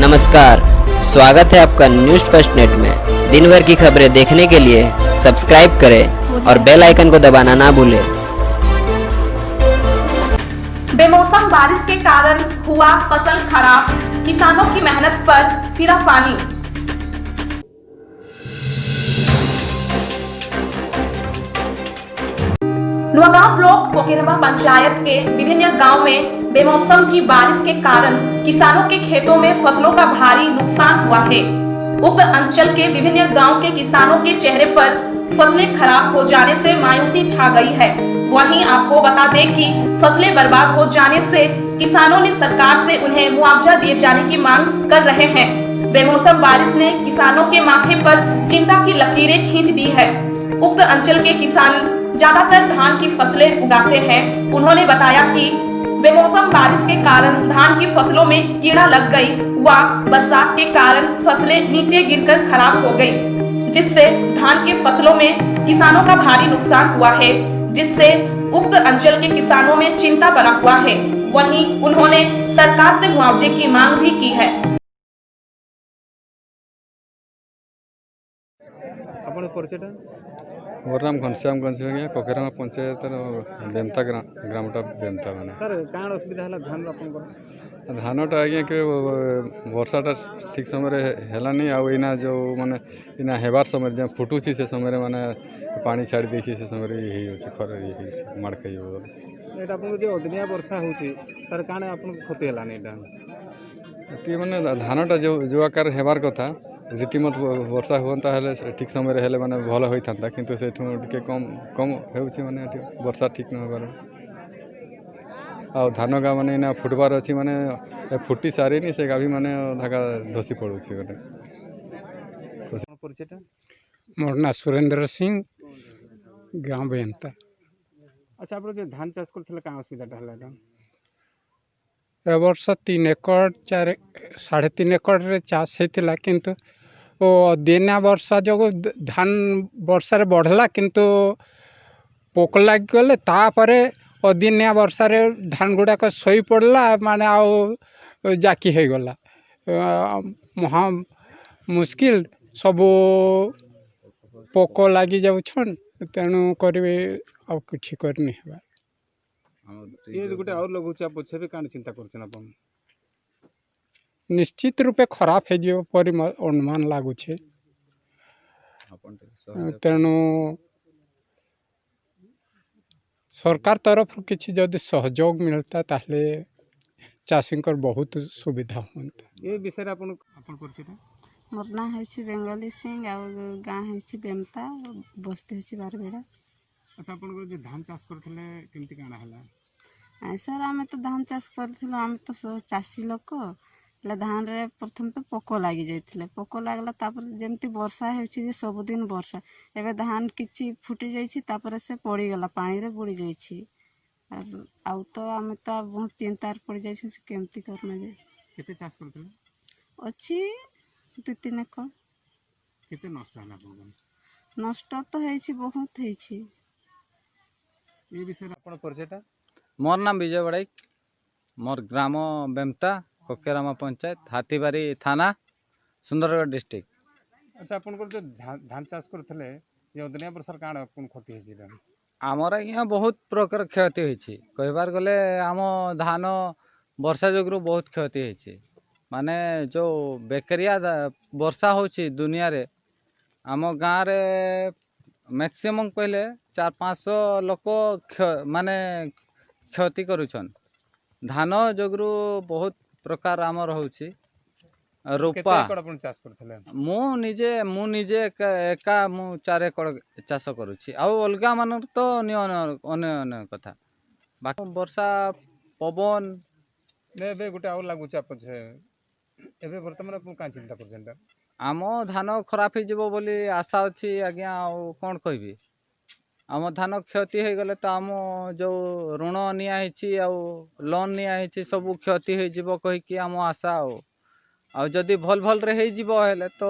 नमस्कार, स्वागत है आपका न्यूज़ फर्स्ट नेट में। दिन भर की खबरें देखने के लिए सब्सक्राइब करें और बेल आइकन को दबाना ना भूलें। बेमौसम बारिश के कारण हुआ फसल खराब, किसानों की मेहनत पर फिरा पानी। नुआगांव ब्लॉक कोकेरमा पंचायत के विभिन्न गांव में बेमौसम की बारिश के कारण किसानों के खेतों में फसलों का भारी नुकसान हुआ है। उक्त अंचल के विभिन्न गांव के किसानों के चेहरे पर फसलें खराब हो जाने से मायूसी छा गई है। वहीं आपको बता दें कि फसलें बर्बाद हो जाने से किसानों ने सरकार से उन्हें मुआवजा दिए जाने की मांग कर रहे हैं। बेमौसम बारिश ने किसानों के माथे पर चिंता की लकीरें खींच दी है। उक्त अंचल के किसान ज्यादातर धान की फसलें उगाते हैं। उन्होंने बताया कि बेमौसम बारिश के कारण धान की फसलों में कीड़ा लग गई व बरसात के कारण फसलें नीचे गिरकर खराब हो गई, जिससे धान के फसलों में किसानों का भारी नुकसान हुआ है, जिससे उक्त अंचल के किसानों में चिंता बना हुआ है। वहीं उन्होंने सरकार से मुआवजे की मांग भी की है। मोर नाम घनश्याम गंजभंगिया कोकेरमा पंचायत बेंता ग्रामटा बेंता माने सर काण असुविधा है धान धानटा आज्ञा कि वर्षाटा ठीक समय हेलानी आना जो माने इना हेबार समय जो फुटुची से समय माने पानी छाड़ी देछि से समय यही होछि खर यही माड़ खाइ एटा आपन जो अदिनिया वर्षा होछि सर काण आपन क्षति हेलानी एटा ती माने धानटा जो आकार हेबार कथा रीतिमत वर्षा हुआ हेले ठीक समय हेले माने भल होइथांता किंतु सेठु टिके कम कम हेउछि माने वर्षा ठीक न होबार आ धान गा माने इना फुटबार अछि माने फुटी सारिनी से गाभी माने धागा धसी पड़ुछि माने परिचयटा मोर ना सुरेंद्र सिंह गाँव बेंता। अच्छा आप जो धान चाष करथिले का असुविधाटा हला ए वर्ष 3 एकड़ 3.5 एकड़ रे चाष हेतिला किंतु ओ दिना वर्षा जो धान वर्षा रे बढ़ला किंतु पोक लाग गले तापरे अदिनिया वर्षा रे धान गुड़ाक सही पड़ला माने आओ जाकी हो गला महा मुश्किल सब पोक लगी जाउछन तेणु करिवे आ किछि करनी हेबा ये गोटे और लोग होछि आप छबे काण चिंता करछन अपन निश्चित रूपे खराब है जो पर अनुमान लागुछे तेणु सरकार तरफ किसी जदि सहयोग मिलता ताहले चाषी बहुत सुविधा होता। ये विषय अपन अपन परिचय मोर ना है बेंगली सिंह आ गाँ है बेमता बस्ती है बारबेड़ा। अच्छा अपन जो धान चाष करथिले केमति काण हला सर आम तो धान चाष कर आम तो चाषी लोक धान रे प्रथम तो पोक लगी जाइए पोक लगला जमती वर्षा हो सबुदिन वर्षा एवं धान किसी फुटी जापर से पड़गला पानी रे बुड़ी जाइए आउ तो आम तो बहुत चिंतार पड़ जाइए केमती करना जाए केते चाष करथिले अच्छी 2-3 एकड़ केते नष्ट हला नष्ट तो है बहुत है ये विषय अपन परिचयटा मोर नाम विजय बड़ाई मोर ग्राम बेमता कोकेरामा पंचायत हाथीबारी थाना सुंदरगढ़ डिस्ट्रिक्ट। अच्छा अपन जो धान चाष करथिले ये अदनिया वर्षा काण कोन क्षति हेछि आमर आज्ञा बहुत प्रकार क्षति होइछि कहबार गले आम धान वर्षा जोगु बहुत क्षति होइछि माने जो बेकरिया वर्षा होछि दुनिया रे आम गाँव रे मैक्सिमम कहले 400-500 लोक माने क्षति करुछन धान जोगु बहुत प्रकार आमर होछि रोपा चाष करथिले मु निजे एका मु 4 एकड़ चाष करुछि आ अलगा मान तो अन्य कथा बाकी वर्षा पवन ने बे गोटे और लागु चाप छे एबे वर्तमान अपन का चिंता करछन आम धान खराब हो जिवो बोली आशा अछि आज्ञा कोन कहबी आम धान क्षति हो गले तो आम जो ऋण निया लोन निया सब क्षति हो जिवो कहि कि आम आशा आ जदि भल भल रे हो जिवो हेले तो